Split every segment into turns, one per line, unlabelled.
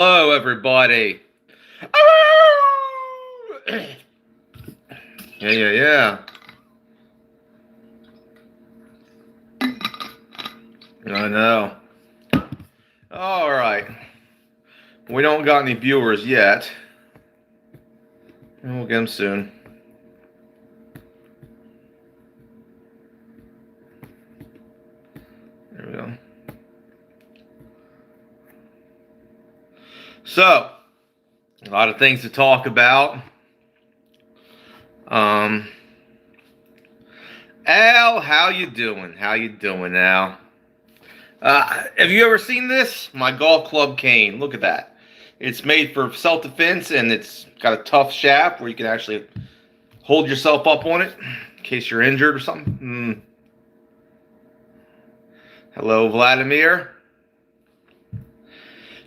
Hello, everybody. Yeah, yeah, yeah. I know. All right. We don't got any viewers yet. We'll get them soon. There we go. So, a lot of things to talk about. Al, how you doing? How you doing, Al? Have you ever seen this? My golf club cane. Look at that. It's made for self-defense, and it's got a tough shaft where you can actually hold yourself up on it in case you're injured or something. Hello, Vladimir.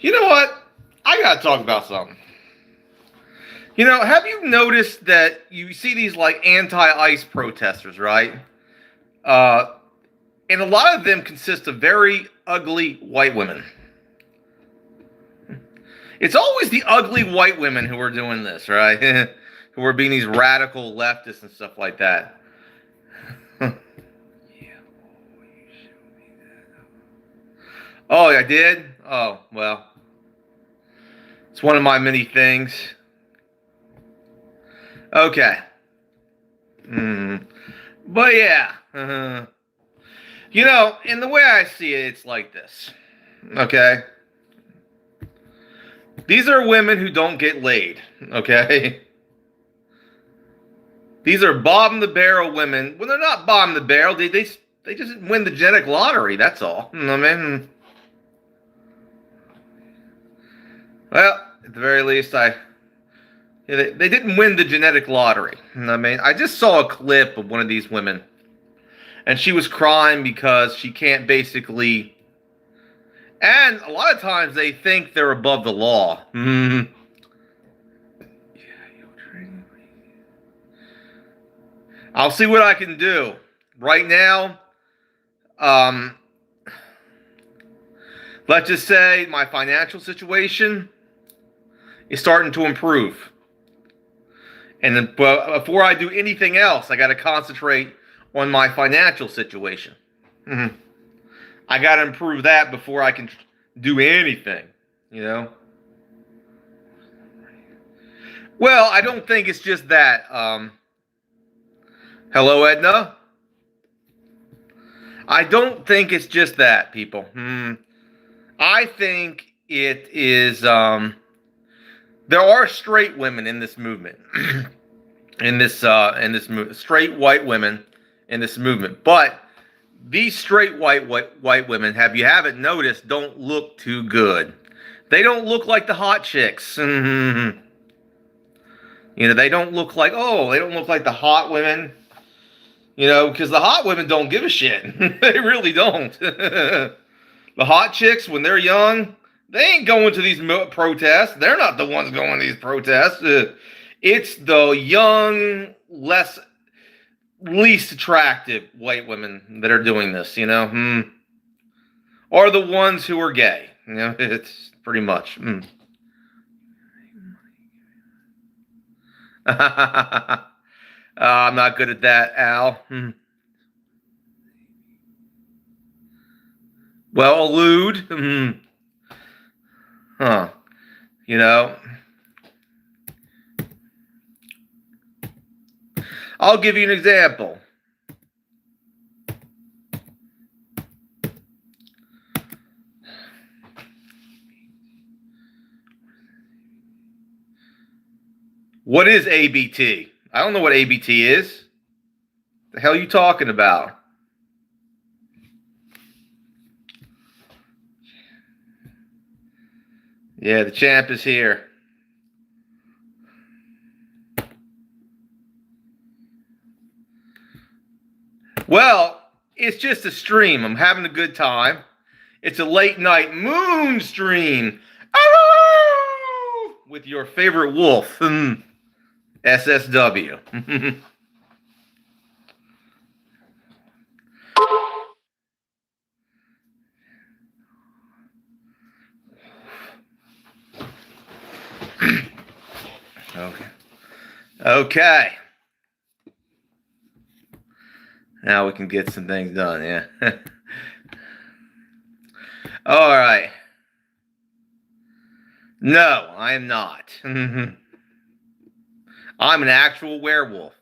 You know what? I gotta talk about something. Have you noticed that you see these like anti-ICE protesters, right? And a lot of them consist of very ugly white women. It's always the ugly white women who are doing this, right? Who are being these radical leftists and stuff like that. Oh, I did? Oh, well. It's one of my many things. Okay. But yeah. And the way I see it, it's like this. Okay? These are women who don't get laid. Okay? These are bottom the barrel women. Well, they're not bottom the barrel. They just win the genetic lottery. That's all. You know what I mean? Well, at the very least, they didn't win the genetic lottery. You know what I mean? I just saw a clip of one of these women, and she was crying because she can't basically. And a lot of times they think they're above the law. I'll see what I can do. Right now, let's just say my financial situation is starting to improve. And then, before I do anything else, I got to concentrate on my financial situation. I got to improve that before I can do anything, Well, I don't think it's just that. Hello, Edna. I don't think it's just that, people. I think it is. There are straight women in this movement, in this movement, straight white women in this movement. But these straight white women, have you haven't noticed, don't look too good. They don't look like the hot chicks. They don't look like the hot women. Because the hot women don't give a shit. They really don't. The hot chicks, when they're young, they ain't going to these protests. They're not the ones going to these protests. It's the young, least attractive white women that are doing this, Or the ones who are gay. It's pretty much. I'm not good at that, Al. Well, allude. Huh. I'll give you an example. What is ABT? I don't know what ABT is. The hell are you talking about? Yeah, the champ is here. Well, it's just a stream. I'm having a good time. It's a late night moon stream. With your favorite wolf, SSW. Okay. Okay. Now we can get some things done, yeah. All right. No, I am not. I'm an actual werewolf.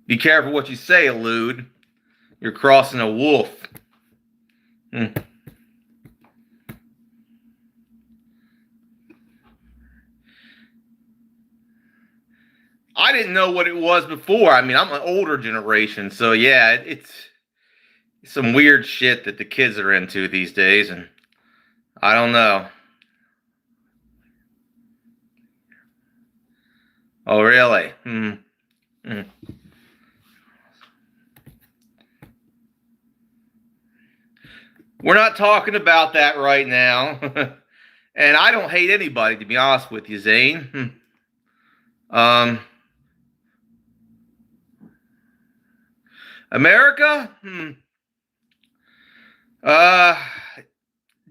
Be careful what you say, Elude. You're crossing a wolf. I didn't know what it was before. I mean, I'm an older generation, so yeah, it's some weird shit that the kids are into these days, and I don't know. Oh, really? We're not talking about that right now. And I don't hate anybody, to be honest with you, Zane. America? Uh,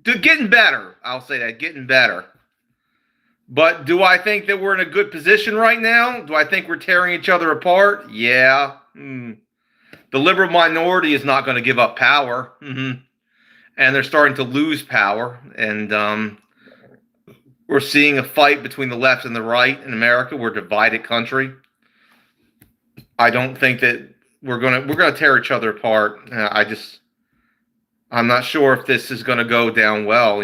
Getting better. I'll say that, getting better. But do I think that we're in a good position right now? Do I think we're tearing each other apart? Yeah. The liberal minority is not going to give up power. And they're starting to lose power. And we're seeing a fight between the left and the right in America. We're a divided country. I don't think that we're gonna tear each other apart. I'm not sure if this is gonna go down well.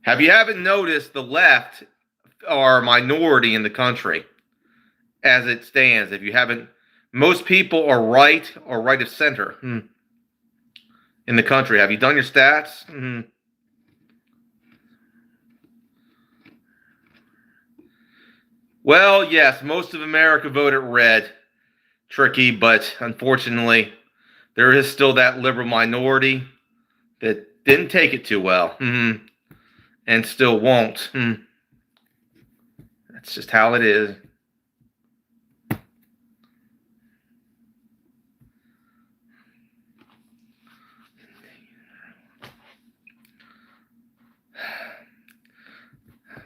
Haven't noticed the left are a minority in the country as it stands. If you haven't, most people are right or right of center in the country. Have you done your stats? Well, yes, most of America voted red. Tricky, but unfortunately, there is still that liberal minority that didn't take it too well, and still won't. That's just how it is.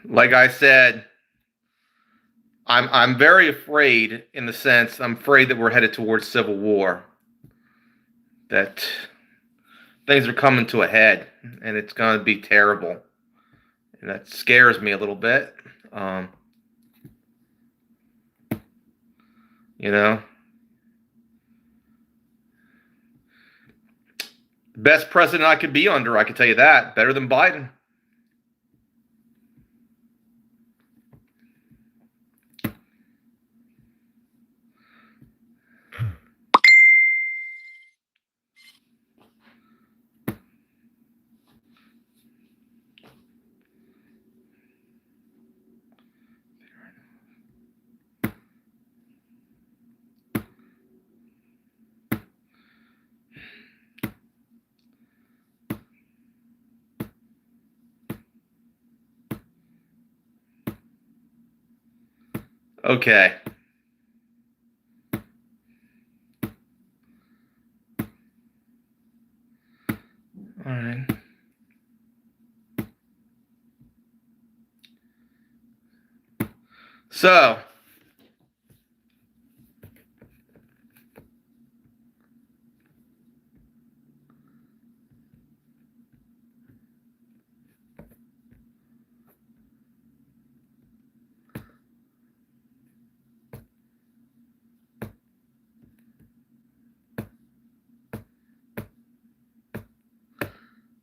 Like I said, I'm very afraid, in the sense I'm afraid that we're headed towards civil war. That things are coming to a head, and it's going to be terrible, and that scares me a little bit. Best president I could be under, I can tell you that. Better than Biden. Okay. All right. So,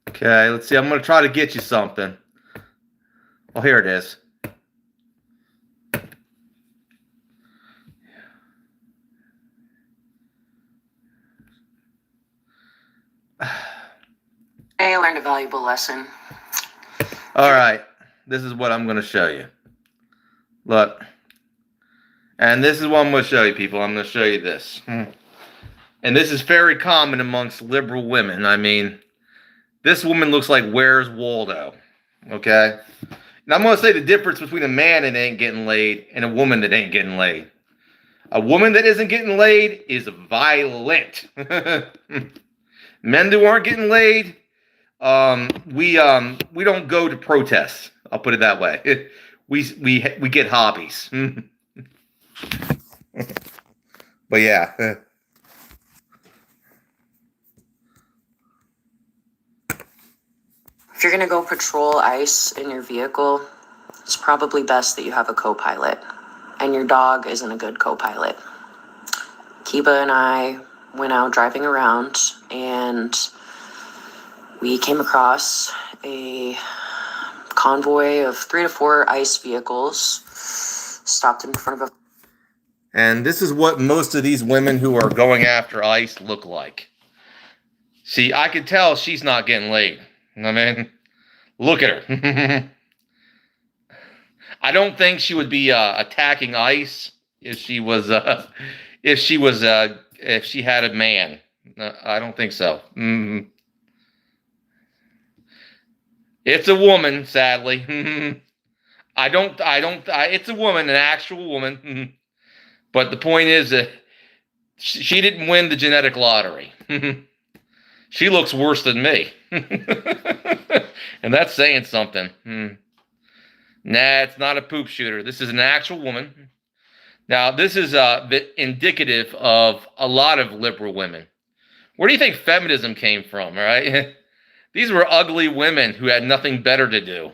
okay, let's see. I'm going to try to get you something. Well, here it is.
I learned a valuable lesson.
All right. this is what I'm going to show you. Look. And this is what I'm going to show you, people. I'm going to show you this. And this is very common amongst liberal women. I mean, this woman looks like Where's Waldo? Okay? And I'm going to say the difference between a man that ain't getting laid and a woman that ain't getting laid. A woman that isn't getting laid is violent. Men that aren't getting laid, we don't go to protests. I'll put it that way. We get hobbies. But yeah.
If you're going to go patrol ice in your vehicle, it's probably best that you have a co-pilot. And your dog isn't a good co-pilot. Kiba and I went out driving around, and we came across a convoy of 3 to 4 ice vehicles stopped in front of a...
And this is what most of these women who are going after ice look like. See, I could tell she's not getting laid. I mean, look at her. I don't think she would be attacking ice if she had a man. I don't think so. It's a woman, sadly. It's a woman, an actual woman. But the point is that she didn't win the genetic lottery. She looks worse than me. And that's saying something. Nah, it's not a poop shooter. This is an actual woman. Now, this is indicative of a lot of liberal women. Where do you think feminism came from, right? These were ugly women who had nothing better to do.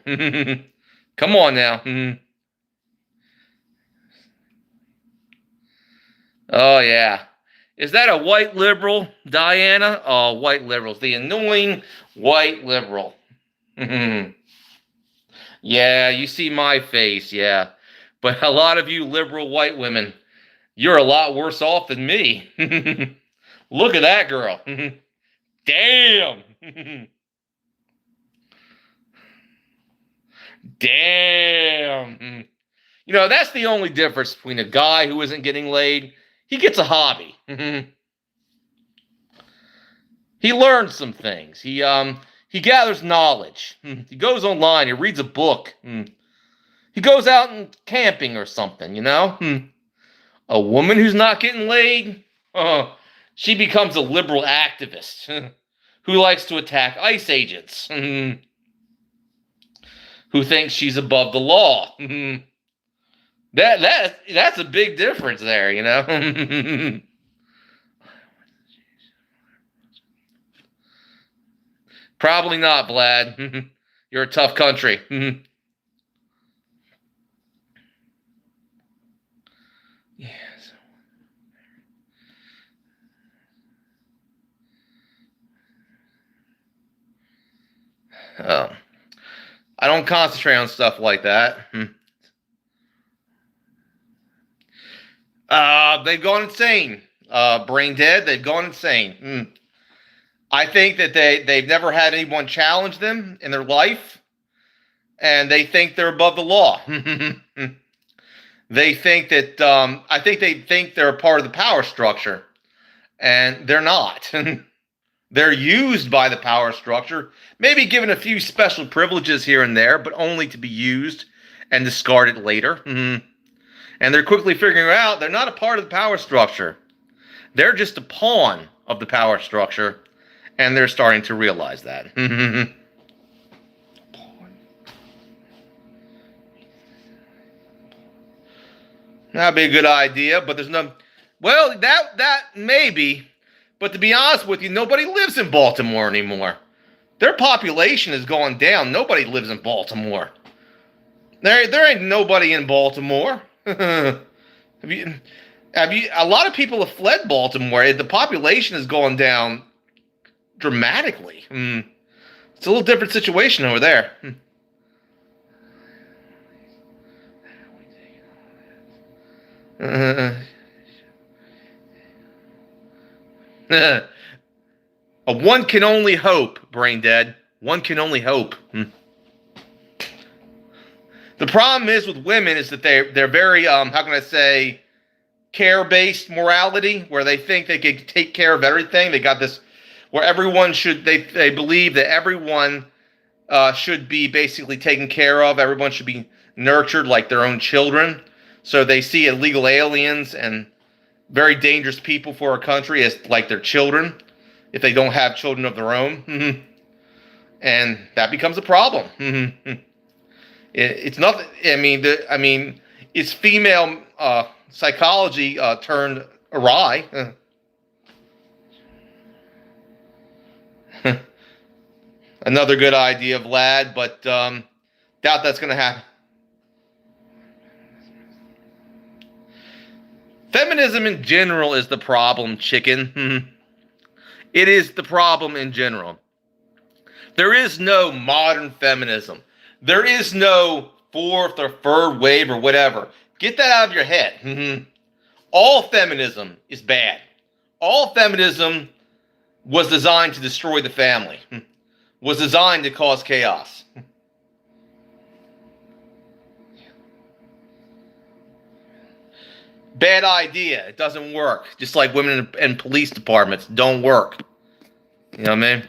Come on now. Oh, yeah. Is that a white liberal, Diana? Oh, white liberals. The annoying white liberal. Yeah, you see my face, yeah. But a lot of you liberal white women, you're a lot worse off than me. Look at that girl. Damn. Damn. You know, that's the only difference between a guy who isn't getting laid. He gets a hobby. He learns some things. He gathers knowledge. He goes online. He reads a book. He goes out and camping or something, you know? A woman who's not getting laid, she becomes a liberal activist who likes to attack ICE agents, who thinks she's above the law. That's a big difference there, you know? Probably not, Vlad. You're a tough country. Yes. Oh. I don't concentrate on stuff like that. They've gone insane. Brain dead. They've gone insane. I think that they've never had anyone challenge them in their life, and they think they're above the law. They think that I think they think they're a part of the power structure, and they're not. They're used by the power structure, maybe given a few special privileges here and there, but only to be used and discarded later. And they're quickly figuring out they're not a part of the power structure. They're just a pawn of the power structure, and they're starting to realize that. That'd be a good idea, but there's no... Well, that maybe, but to be honest with you, nobody lives in Baltimore anymore. Their population has gone down. Nobody lives in Baltimore. There ain't nobody in Baltimore. A lot of people have fled Baltimore. The population has gone down dramatically. It's a little different situation over there. One can only hope, brain dead. One can only hope. The problem is with women is that they're very how can I say, care-based morality, where they think they can take care of everything. They got this where everyone should they believe that everyone should be basically taken care of. Everyone should be nurtured like their own children. So they see illegal aliens and very dangerous people for our country as like their children if they don't have children of their own. And that becomes a problem. It's nothing. I mean, it's female psychology turned awry. Another good idea, Vlad, but doubt that's going to happen. Feminism in general is the problem, chicken. It is the problem in general. There is no modern feminism. There is no fourth or third wave or whatever. Get that out of your head. All feminism is bad. All feminism was designed to destroy the family. Was designed to cause chaos. Bad idea. It doesn't work. Just like women in police departments don't work. You know what I mean?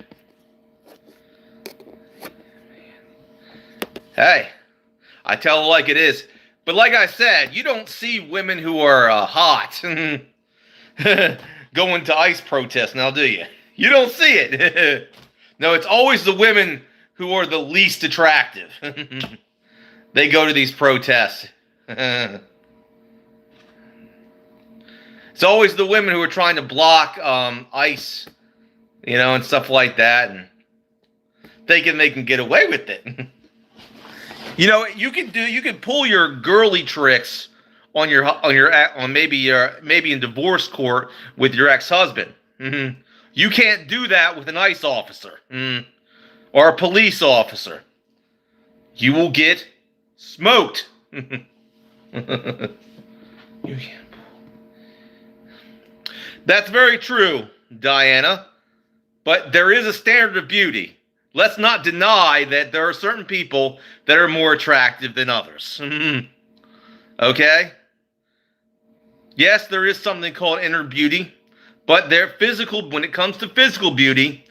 Hey, I tell it like it is. But like I said, you don't see women who are hot going to ICE protests now, do you? You don't see it. No, it's always the women who are the least attractive. They go to these protests. It's always the women who are trying to block ICE, you know, and stuff like that, and thinking they can get away with it. You know, you can pull your girly tricks on maybe in divorce court with your ex-husband. You can't do that with an ICE officer or a police officer. You will get smoked. That's very true, Diana. But there is a standard of beauty. Let's not deny that there are certain people that are more attractive than others. Okay? Yes, there is something called inner beauty, but when it comes to physical beauty,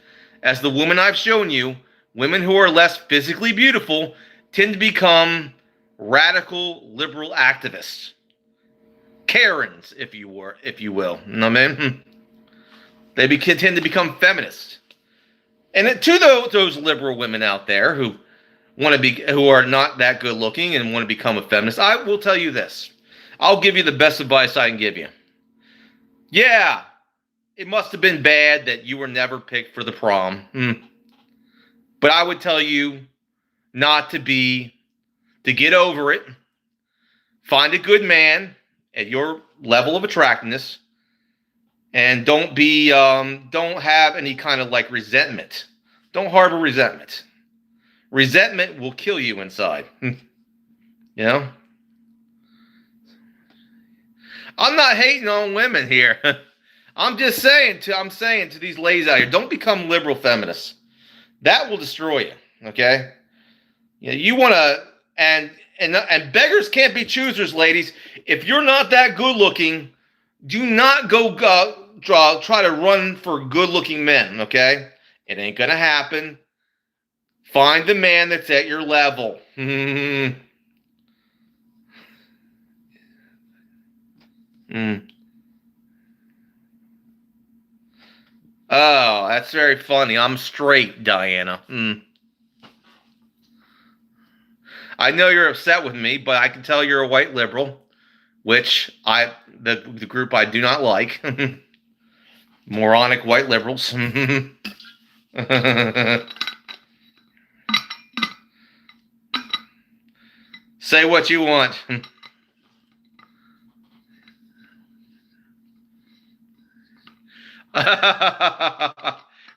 as the woman I've shown you, women who are less physically beautiful tend to become radical liberal activists. Karens, if you will. You know what I mean? They tend to become feminists. And to those liberal women out there who are not that good looking and want to become a feminist, I will tell you this. I'll give you the best advice I can give you. Yeah, it must have been bad that you were never picked for the prom. But I would tell you not to get over it. Find a good man at your level of attractiveness. And don't have any kind of like resentment. Don't harbor resentment. Resentment will kill you inside. You know? I'm not hating on women here. I'm saying to these ladies out here, don't become liberal feminists. That will destroy you. Okay? You want to, and beggars can't be choosers, ladies. If you're not that good looking, do not try to run for good-looking men, okay? It ain't gonna happen. Find the man that's at your level. Oh, that's very funny. I'm straight, Diana. I know you're upset with me, but I can tell you're a white liberal, which the group I do not like. Moronic white liberals. Say what you want.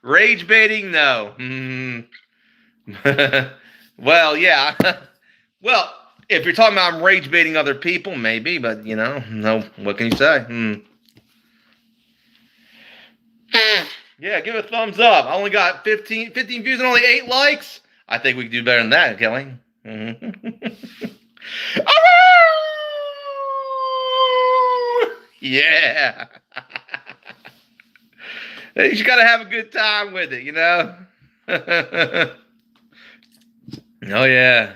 Rage baiting? No. Well, yeah. Well, if you're talking about I'm rage baiting other people, maybe, but no. What can you say? Yeah, give it a thumbs up. I only got 15 views and only 8 likes. I think we can do better than that, Kelly. Yeah. You just gotta have a good time with it, you know? Oh, yeah.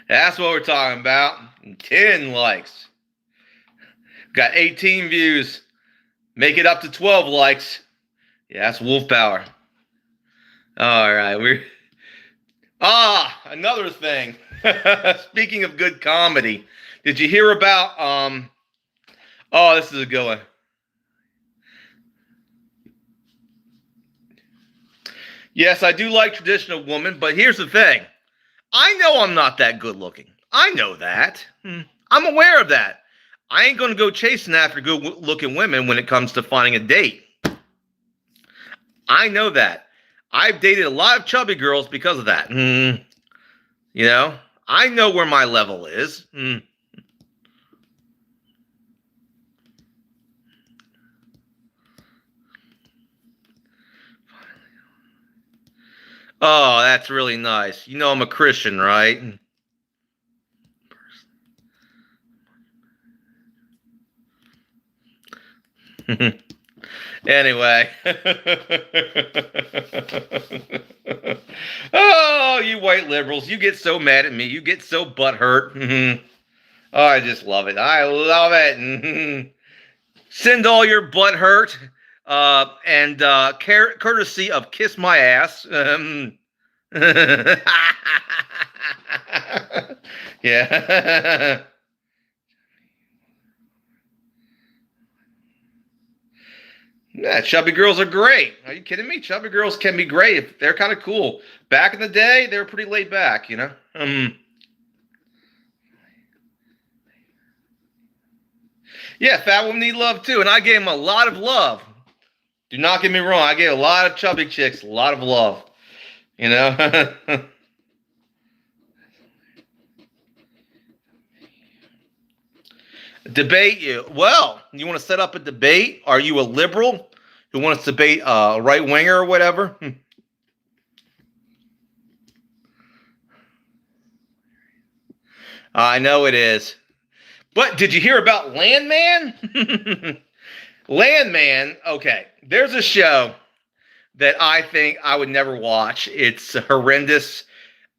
That's what we're talking about. 10 likes. Got 18 views. Make it up to 12 likes. Yeah, that's wolf power. All right, another thing. Speaking of good comedy, did you hear about oh, this is a good one. Yes, I do like traditional women, but here's the thing. I know I'm not that good looking. I know that. I'm aware of that. I ain't going to go chasing after good looking women when it comes to finding a date. I know that. I've dated a lot of chubby girls because of that. You know, I know where my level is. Oh, that's really nice. You know I'm a Christian, right? Anyway. Oh, you white liberals. You get so mad at me. You get so butthurt. Oh, I just love it. I love it. Send all your butthurt and courtesy of Kiss My Ass. Yeah. Yeah, chubby girls are great. Are you kidding me? Chubby girls can be great. They're kind of cool. Back in the day, they were pretty laid back, you know? Yeah, fat women need love too, and I gave them a lot of love. Do not get me wrong. I gave a lot of chubby chicks a lot of love. You know? Debate you. Well, you want to set up a debate? Are you a liberal who wants to debate a right winger or whatever? I know it is. But did you hear about Landman? Landman, okay. There's a show that I think I would never watch. It's horrendous.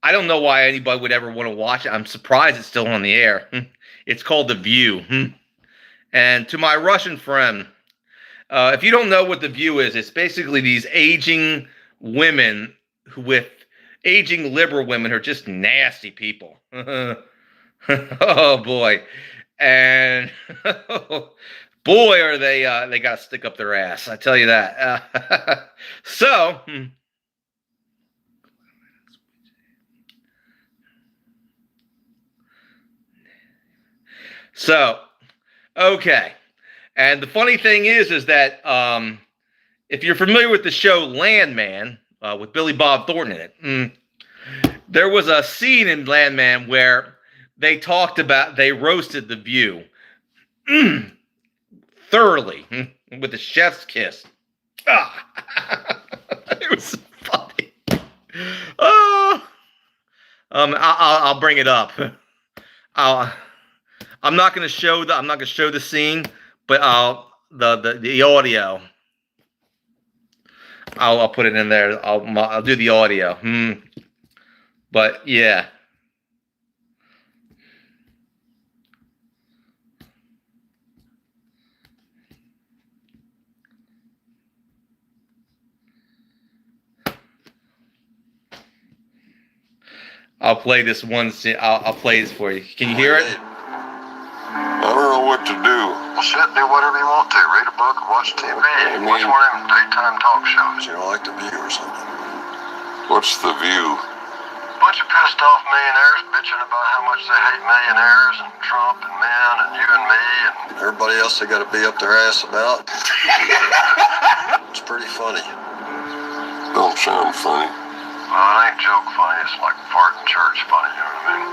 I don't know why anybody would ever want to watch it. I'm surprised it's still on the air. It's called The View. And to my Russian friend, if you don't know what The View is, it's basically these aging women with aging liberal women who are just nasty people. Oh boy. And boy are they got to stick up their ass. I tell you that. So okay. And the funny thing is that if you're familiar with the show Landman with Billy Bob Thornton in it, there was a scene in Landman where they roasted The View thoroughly with a chef's kiss. It was funny. Oh, I'll bring it up. I'm not going to show the scene, but the audio. I'll put it in there. I'll do the audio. But yeah. I'll play this one. I'll play this for you. Can you hear it?
I don't know what to do.
Well, shit, do whatever you want to. Read a book or watch TV. Watch one of them daytime talk shows.
You know, like The View or something. What's The View?
Bunch of pissed off millionaires bitching about how much they hate millionaires and Trump and men and you and me and
everybody else they got to be up their ass about. It's pretty funny. Don't sound funny.
Well, it ain't joke funny. It's like farting church funny, you know what I mean?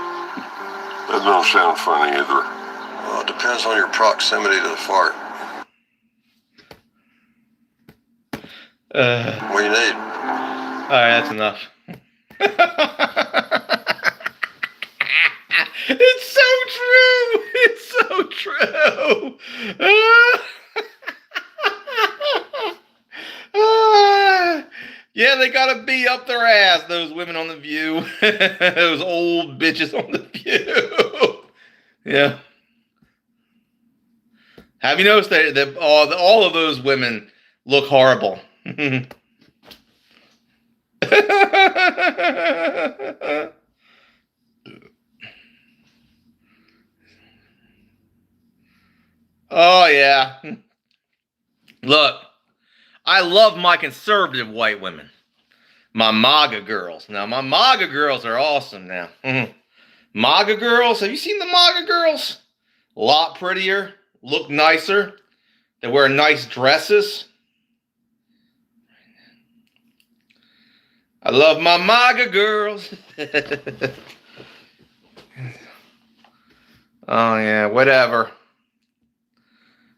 That don't sound funny either. Well, it depends on your proximity to the fart. What do you need?
All right, that's enough. It's so true. It's so true. Yeah, they gotta be up their ass, those women on The View. Those old bitches on The View. Yeah. Have you noticed that all of those women look horrible? Oh, yeah. Look, I love my conservative white women. My MAGA girls. Now, my MAGA girls are awesome now. MAGA girls, have you seen the MAGA girls? A lot prettier, look nicer. They wear nice dresses. I love my MAGA girls. Oh, yeah, whatever.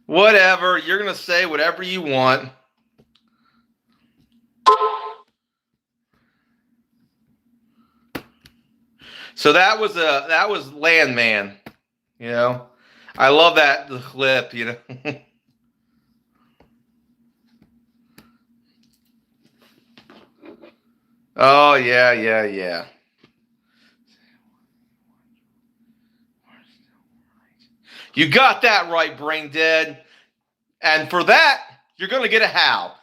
Whatever. You're going to say whatever you want. So that was Landman, you know. I love the clip, you know. Oh yeah, yeah, yeah. You got that right, Brain Dead. And for that, you're gonna get a howl.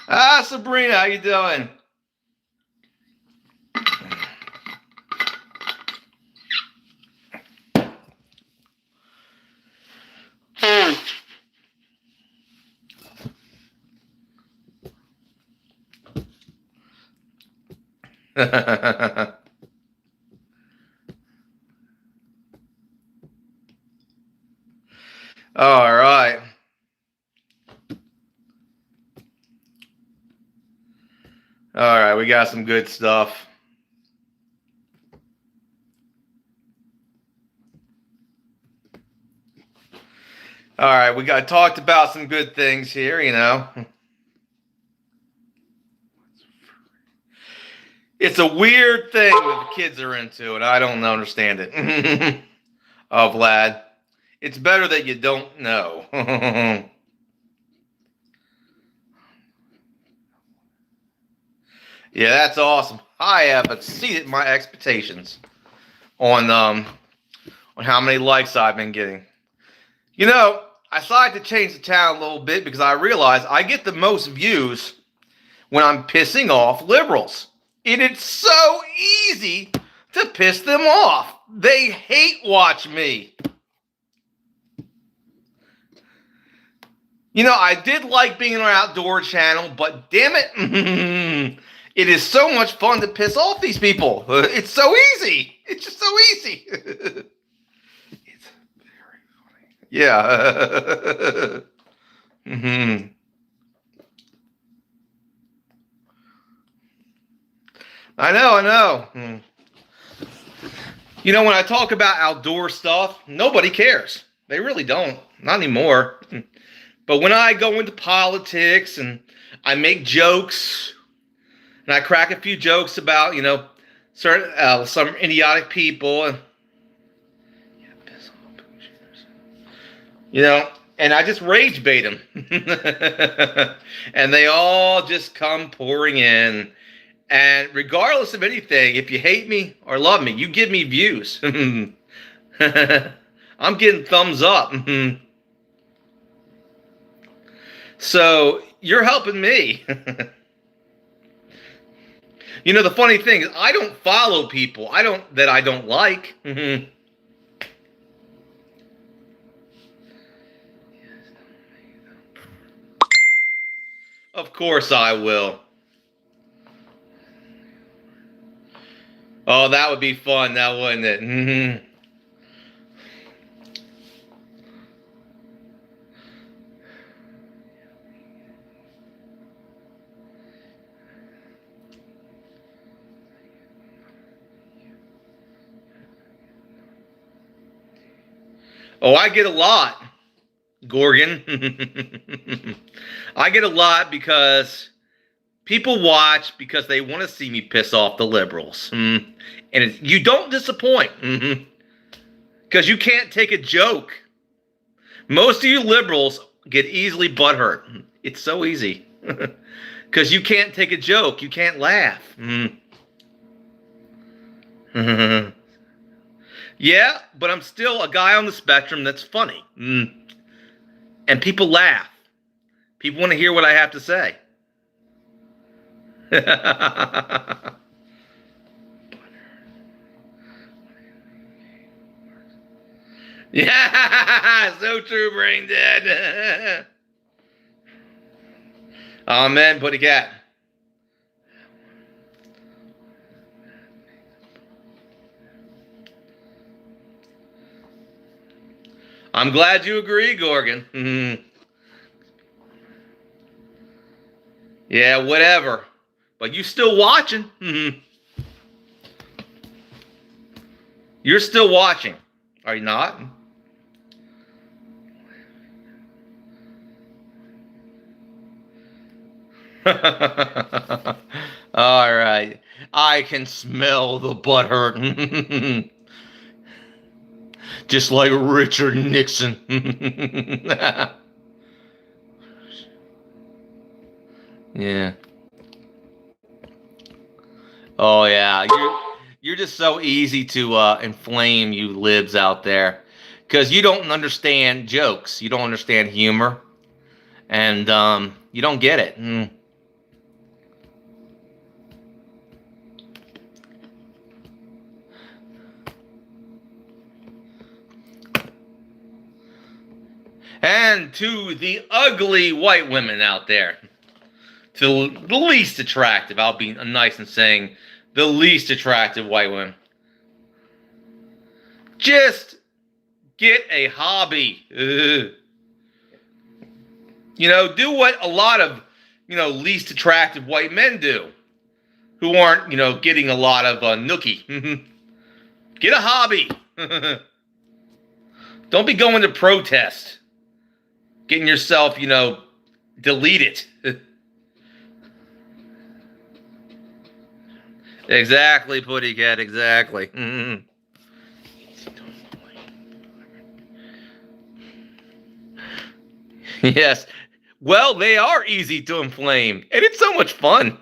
Ah, Sabrina, how you doing? All right. All right, we got some good stuff. All right, we got talked about some good things here, you know. It's a weird thing that the kids are into, and I don't understand it. Oh, Vlad, it's better that you don't know. Yeah, that's awesome. I have exceeded my expectations on how many likes I've been getting. You know, I decided to change the channel a little bit because I realized I get the most views when I'm pissing off liberals. And it's so easy to piss them off. They hate watch me. You know, I did like being on our outdoor channel, but damn it, it is so much fun to piss off these people. It's so easy. It's just so easy. It's very funny. Yeah. I know. You know, when I talk about outdoor stuff, nobody cares. They really don't. Not anymore. But when I go into politics and I make jokes, and I crack a few jokes about, you know, certain some idiotic people, and you know, and I just rage bait them, and they all just come pouring in. And regardless of anything, if you hate me or love me, you give me views. I'm getting thumbs up. So you're helping me. You know, the funny thing is I don't follow people I don't like. Of course I will. Oh, that would be fun, now wouldn't it? Oh, I get a lot, Gorgon. I get a lot because people watch because they want to see me piss off the liberals. And you don't disappoint. Because you can't take a joke. Most of you liberals get easily butthurt. It's so easy. Because you can't take a joke. You can't laugh. Yeah, but I'm still a guy on the spectrum that's funny. And people laugh. People want to hear what I have to say. Yeah, so true, brain dead. Oh man, put a cat. I'm glad you agree, Gorgon. Yeah, whatever. But you still watching. You're still watching. Are you not? All right. I can smell the butt hurt. Just like Richard Nixon. Yeah. Oh yeah. You're just so easy to inflame, you libs out there, because you don't understand jokes. You don't understand humor, and you don't get it. And to the ugly white women out there, to the least attractive, I'll be nice and saying the least attractive white women, just get a hobby. You know, do what a lot of, least attractive white men do, who aren't, getting a lot of nookie. Get a hobby. Don't be going to protest. Getting yourself, deleted. Exactly, Putty Cat, exactly. Yes. Well, they are easy to inflame, and it's so much fun.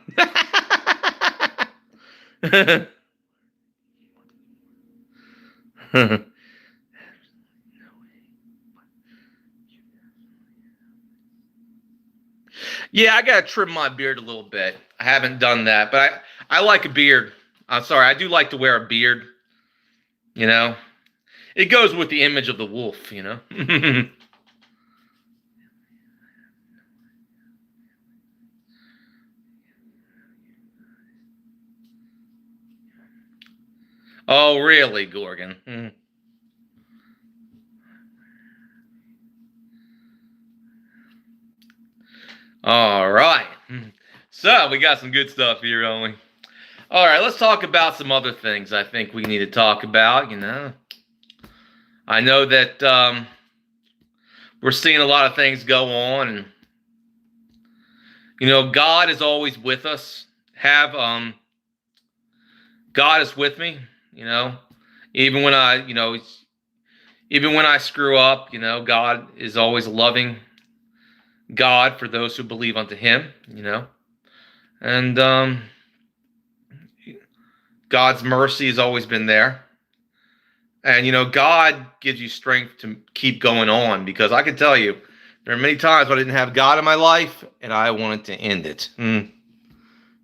Yeah, I gotta trim my beard a little bit. I haven't done that, but I like a beard. I'm sorry, I do like to wear a beard. You know, it goes with the image of the wolf. Oh, really, Gorgon? All right. So we got some good stuff here, only. All right, let's talk about some other things I think we need to talk about. I know that we're seeing a lot of things go on, and God is always with us. God is with me. Even when even when I screw up, God is always loving. God for those who believe unto Him. And God's mercy has always been there. And, God gives you strength to keep going on, because I can tell you, there are many times when I didn't have God in my life and I wanted to end it.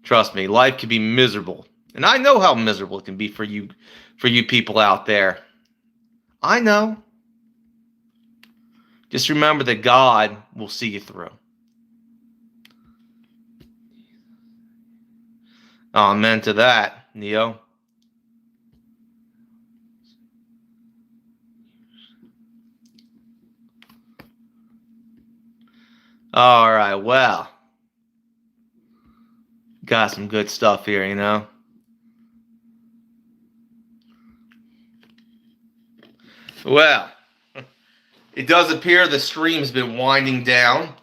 Trust me, life can be miserable. And I know how miserable it can be for you people out there. I know. Just remember that God will see you through. Amen to that, Neo. All right, well, got some good stuff here, Well, it does appear the stream's been winding down.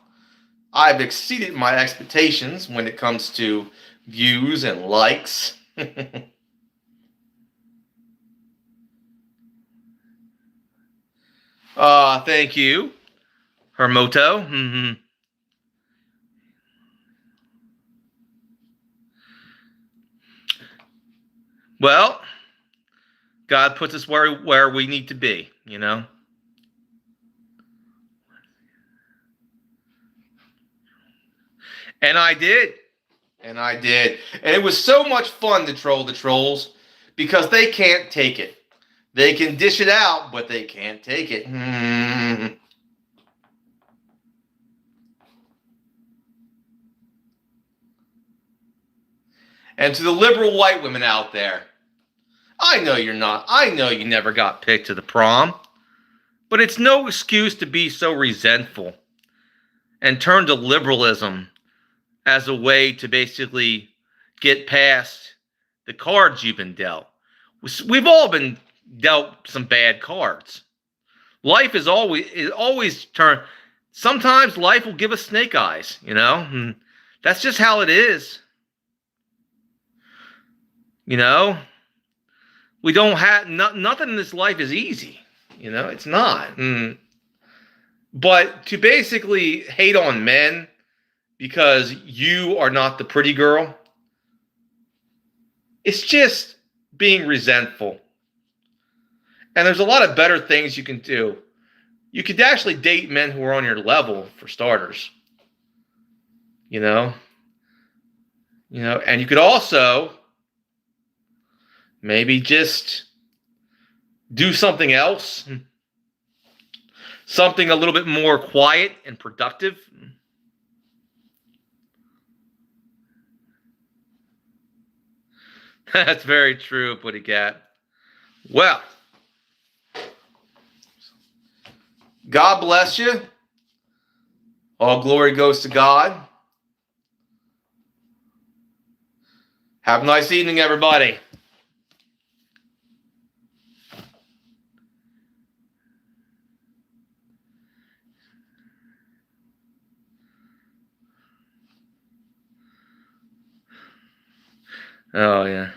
I've exceeded my expectations when it comes to views and likes. Thank you, Hermoto. Well, God puts us where we need to be, you know? And I did. And I did. And it was so much fun to troll the trolls because they can't take it. They can dish it out, but they can't take it. And to the liberal white women out there, I know you're not. I know you never got picked to the prom. But it's no excuse to be so resentful and turn to liberalism as a way to basically get past the cards you've been dealt. We've all been dealt some bad cards. Life is always turn. Sometimes life will give us snake eyes, you know? And that's just how it is. You know? We don't have nothing in this life is easy. You know, it's not. But to basically hate on men because you are not the pretty girl, it's just being resentful. And there's a lot of better things you can do. You could actually date men who are on your level, for starters. You know, and you could also maybe just do something else. Something a little bit more quiet and productive. That's very true, Putty Cat. Well, God bless you. All glory goes to God. Have a nice evening, everybody. Oh, yeah.